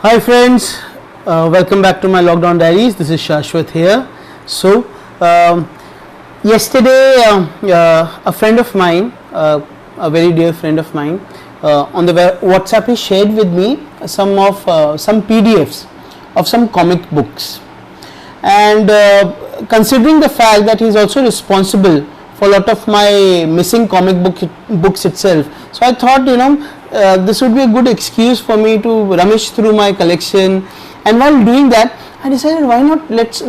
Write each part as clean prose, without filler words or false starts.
Hi friends, welcome back to my lockdown diaries. This is Shashwat here. So yesterday a friend of mine, a very dear friend of mine, on the WhatsApp he shared with me some PDFs of some comic books, and considering the fact that he is also responsible for a lot of my missing books itself, so I thought this would be a good excuse for me to rummage through my collection. And while doing that, I decided, why not let's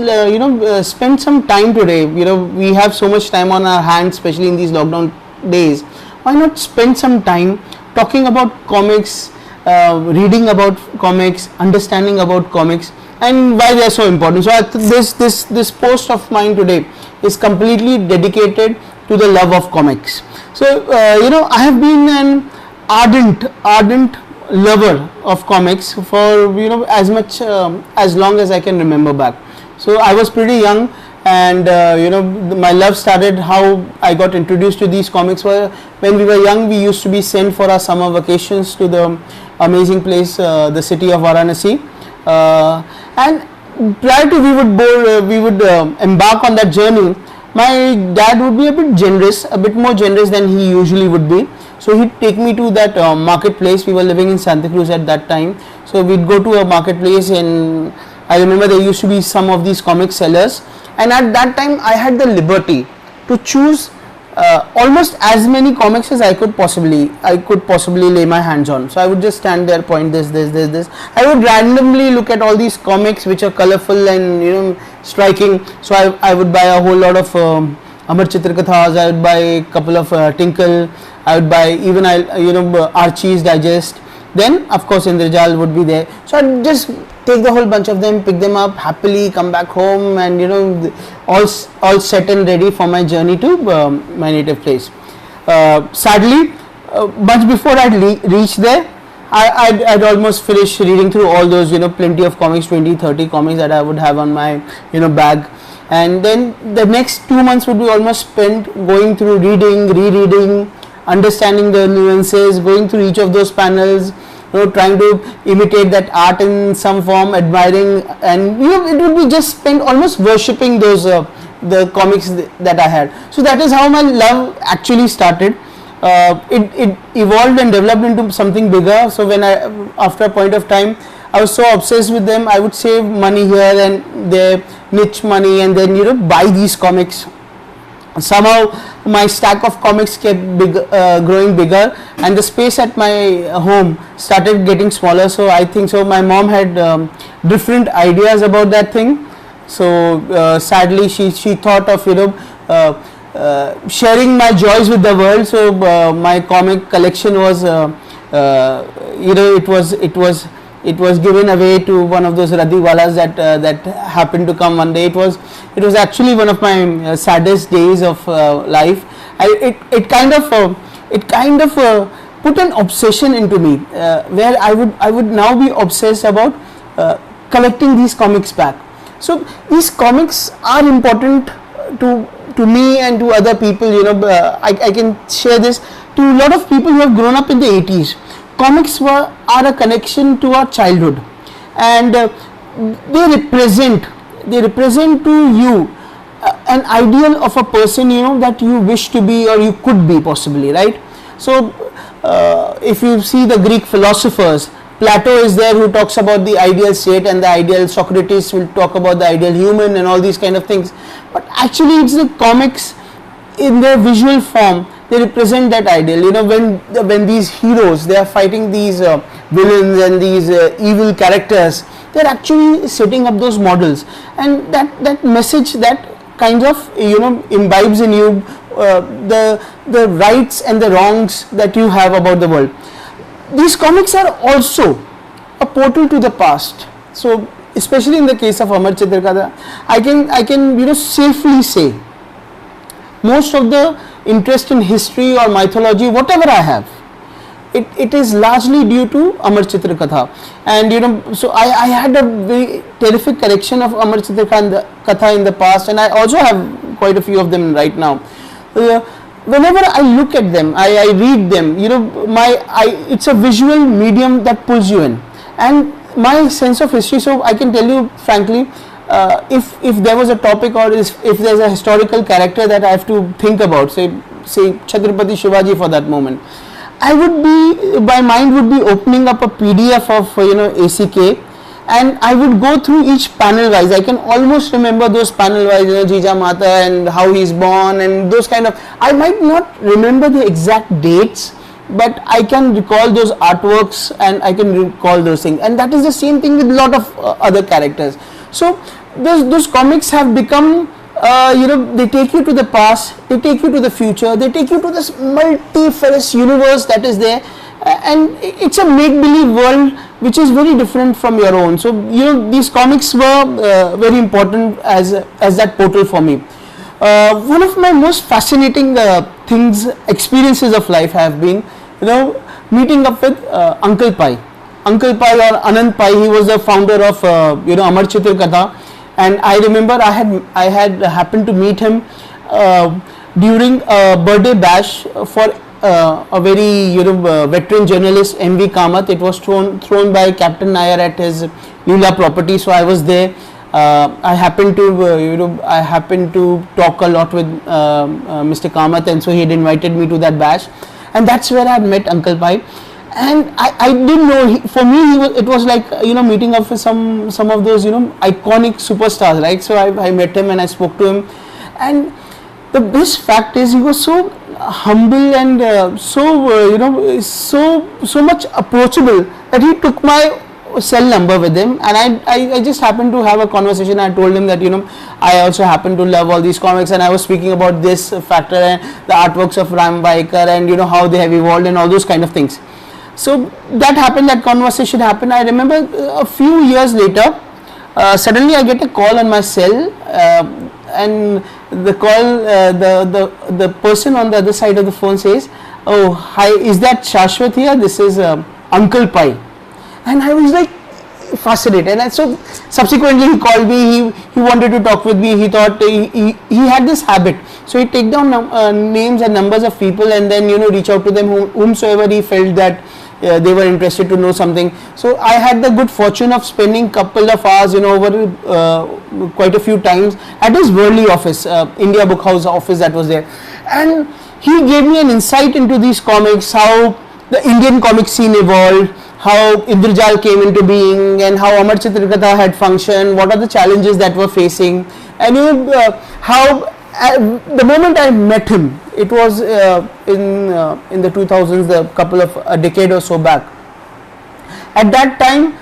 spend some time today. We have so much time on our hands, especially in these lockdown days. Why not spend some time talking about comics, reading about comics, understanding about comics, and why they are so important. So this post of mine today is completely dedicated to the love of comics. So I have been an ardent lover of comics for as long as I can remember back. So I was pretty young, and my love started. How I got introduced to these comics were when we were young. We used to be sent for our summer vacations to the amazing place, the city of Varanasi, and prior to we would embark on that journey. My dad would be a bit more generous than he usually would be. So he'd take me to that marketplace. We were living in Santa Cruz at that time. So we'd go to a marketplace, and I remember there used to be some of these comic sellers. And at that time, I had the liberty to choose almost as many comics as I could possibly lay my hands on. So I would just stand there, point this. I would randomly look at all these comics which are colorful and striking. So I would buy a whole lot of Amar Chitra Kathas. I would buy a couple of Tinkle. I would buy even Archie's Digest. Then of course Indrajal would be there. So I'd just take the whole bunch of them, pick them up happily, come back home, and all set and ready for my journey to my native place. Sadly, much before I'd reach there, I'd almost finished reading through all those plenty of comics, 20-30 comics that I would have on my bag. And then the next 2 months would be almost spent going through rereading, understanding the nuances, going through each of those panels, trying to imitate that art in some form, admiring, and it would be just spent almost worshipping those the comics that I had. So that is how my love actually started. It evolved and developed into something bigger. So after a point of time, I was so obsessed with them, I would save money here and there, niche money, and then buy these comics. Somehow my stack of comics kept growing bigger, and the space at my home started getting smaller. So I think my mom had different ideas about that thing. So sadly she thought of sharing my joys with the world. So my comic collection was it was given away to one of those Radiwalas that happened to come one day. It was actually one of my saddest days of life. It kind of put an obsession into me, where I would now be obsessed about collecting these comics back. So these comics are important to me and to other people. I can share this to a lot of people who have grown up in the 80s. Comics are a connection to our childhood, and they represent to you an ideal of a person that you wish to be, or you could be possibly, right? So if you see the Greek philosophers, Plato is there, who talks about the ideal state and the ideal. Socrates will talk about the ideal human and all these kind of things. But actually it's the comics in their visual form. They represent that ideal. When these heroes, they are fighting these villains and these evil characters, they are actually setting up those models, and that message that kind of imbibes in you the rights and the wrongs that you have about the world. These comics are also a portal to the past. So especially in the case of Amar Chitra Katha, I can safely say most of the interest in history or mythology, whatever I have, it is largely due to Amar Chitra Katha. And so I had a very terrific collection of Amar Chitra Katha in the past, and I also have quite a few of them right now. Whenever I look at them, I read them, it's a visual medium that pulls you in. And my sense of history, so I can tell you frankly, if there was a topic or if there's a historical character that I have to think about, say Chhatrapati Shivaji for that moment, my mind would be opening up a PDF of ACK, and I would go through each panel wise. I can almost remember those panel wise, Jija Mata and how he's born and those kind of. I might not remember the exact dates, but I can recall those artworks and I can recall those things. And that is the same thing with a lot of other characters. So those comics have become, they take you to the past, they take you to the future, they take you to this multiverse universe that is there, and it's a make-believe world which is very different from your own. So these comics were very important as that portal for me. One of my most fascinating experiences of life have been meeting up with Uncle Pai or Anand Pai. He was the founder of Amar Chitra Katha, and I remember I had happened to meet him during a birthday bash for a very veteran journalist, M.V. Kamath. It was thrown by Captain Nair at his Leela property, so I was there. I happened to talk a lot with Mr. Kamath, and so he had invited me to that bash, and that's where I had met Uncle Pai. And I didn't know, for me it was like meeting up with some of those iconic superstars, right? So I met him and I spoke to him, and the best fact is he was so humble and so much approachable that he took my cell number with him, and I just happened to have a conversation. I told him that I also happen to love all these comics, and I was speaking about this factor and the artworks of Ram Vaikar and how they have evolved and all those kind of things. So that happened, that conversation happened. I remember a few years later, suddenly I get a call on my cell, and the call, the person on the other side of the phone says, "Oh, hi, is that Shashwat here? This is Uncle Pai." And I was like fascinated, and so subsequently he called me. He wanted to talk with me. He thought he had this habit, so he take down names and numbers of people and then reach out to them whomsoever he felt that they were interested to know something. So I had the good fortune of spending couple of hours over quite a few times at his Worli office, India Book House office that was there, and he gave me an insight into these comics, how the Indian comic scene evolved, how Indrajal came into being, and how Amar Chitra Katha had functioned, what are the challenges that were facing, and how the moment I met him, it was in the 2000s, a decade or so back. At that time,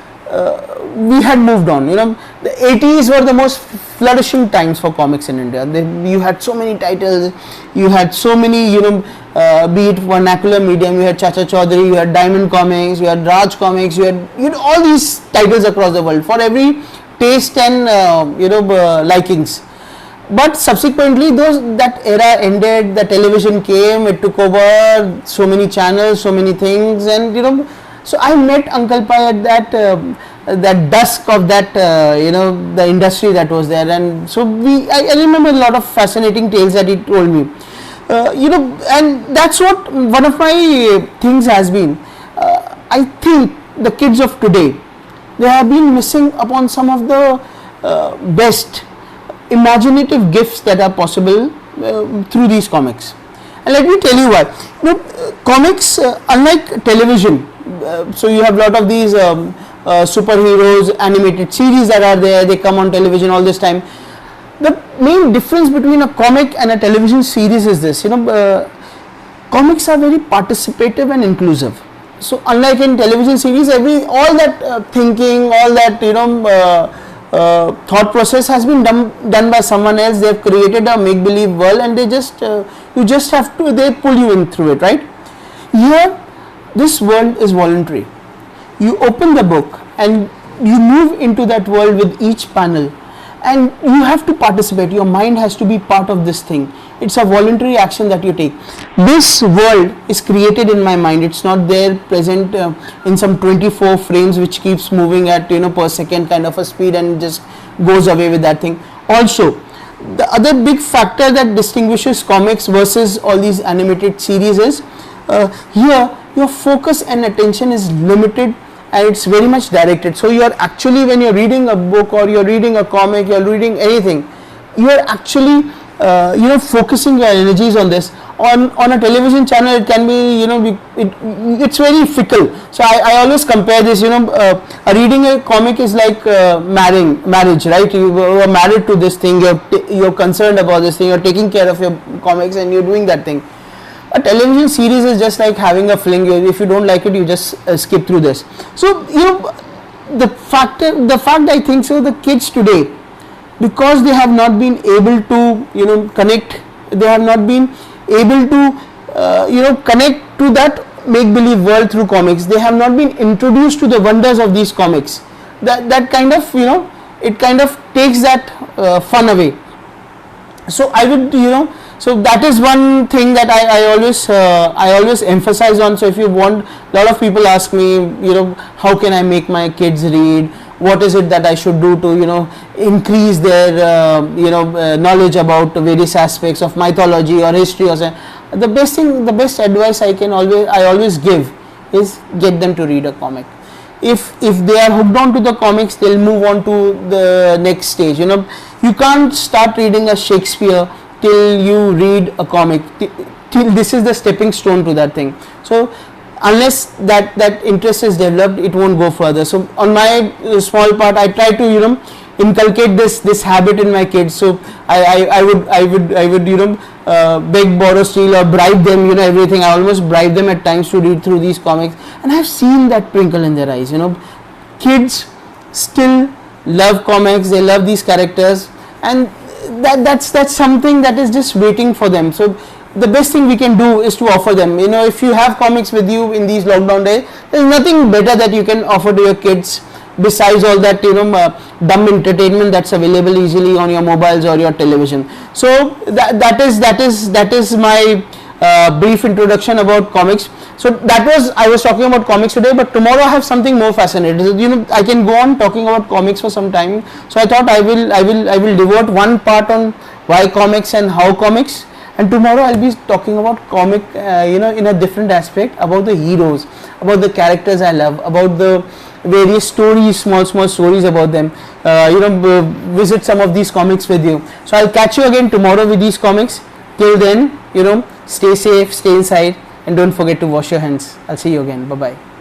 we had moved on. The 80s were the most flourishing times for comics in India. You had so many titles, you had so many, be it vernacular medium, you had Chacha Chaudhary, you had Diamond Comics, you had Raj Comics, you had all these titles across the world for every taste and likings. But subsequently, that era ended. The television came, it took over, so many channels, so many things, and so I met Uncle Pai at that dusk of that the industry that was there, and so I remember a lot of fascinating tales that he told me. And that's what one of my things has been. I think the kids of today, they have been missing upon some of the best imaginative gifts that are possible through these comics. And let me tell you why. Comics, unlike television, so you have a lot of these superheroes, animated series that are there, they come on television all this time. The main difference between a comic and a television series is this, comics are very participative and inclusive. So unlike in television series, all that thinking, all that thought process has been done by someone else. They have created a make-believe world, and they pull you in through it, right? Here, this world is voluntary. You open the book and you move into that world with each panel, and you have to participate. Your mind has to be part of this thing. It's a voluntary action that you take. This world is created in my mind. It's not there present in some 24 frames which keeps moving at per second kind of a speed and just goes away with that thing. Also, the other big factor that distinguishes comics versus all these animated series is here your focus and attention is limited, and it's very much directed. So you're actually, when you're reading a book or you're reading a comic, you're reading anything, you're actually focusing your energies on this. On a television channel, it can be, it's very fickle. So I always compare this, reading a comic is like marriage, right? You are married to this thing, you're concerned about this thing, you're taking care of your comics and you're doing that thing. A television series is just like having a fling. If you don't like it, you just skip through this. So the fact I think so, the kids today, because they have not been able to connect, they have not been able to connect to that make-believe world through comics. They have not been introduced to the wonders of these comics. That kind of it kind of takes that fun away. So I would so that is one thing that I always emphasize on. So if you want, a lot of people ask me, how can I make my kids read? What is it that I should do to increase their knowledge about various aspects of mythology or history or something. The best advice I always give is get them to read a comic. If they are hooked on to the comics, they'll move on to the next stage. You can't start reading a Shakespeare till you read a comic. Till this is the stepping stone to that thing. So unless that interest is developed, it won't go further. So on my small part, I try to inculcate this habit in my kids. So I would beg, borrow, steal, or bribe them, everything. I almost bribe them at times to read through these comics, and I've seen that twinkle in their eyes. Kids still love comics, they love these characters, and that's something that is just waiting for them. So the best thing we can do is to offer them, if you have comics with you in these lockdown days, there's nothing better that you can offer to your kids besides all that dumb entertainment that's available easily on your mobiles or your television. So that is my brief introduction about comics. So I was talking about comics today, but tomorrow I have something more fascinating. I can go on talking about comics for some time. So I thought I will devote one part on why comics and how comics. And tomorrow I'll be talking about comic, in a different aspect, about the heroes, about the characters I love, about the various stories, small stories about them. Visit some of these comics with you. So I'll catch you again tomorrow with these comics. Till then, stay safe, stay inside, and don't forget to wash your hands. I'll see you again. Bye bye.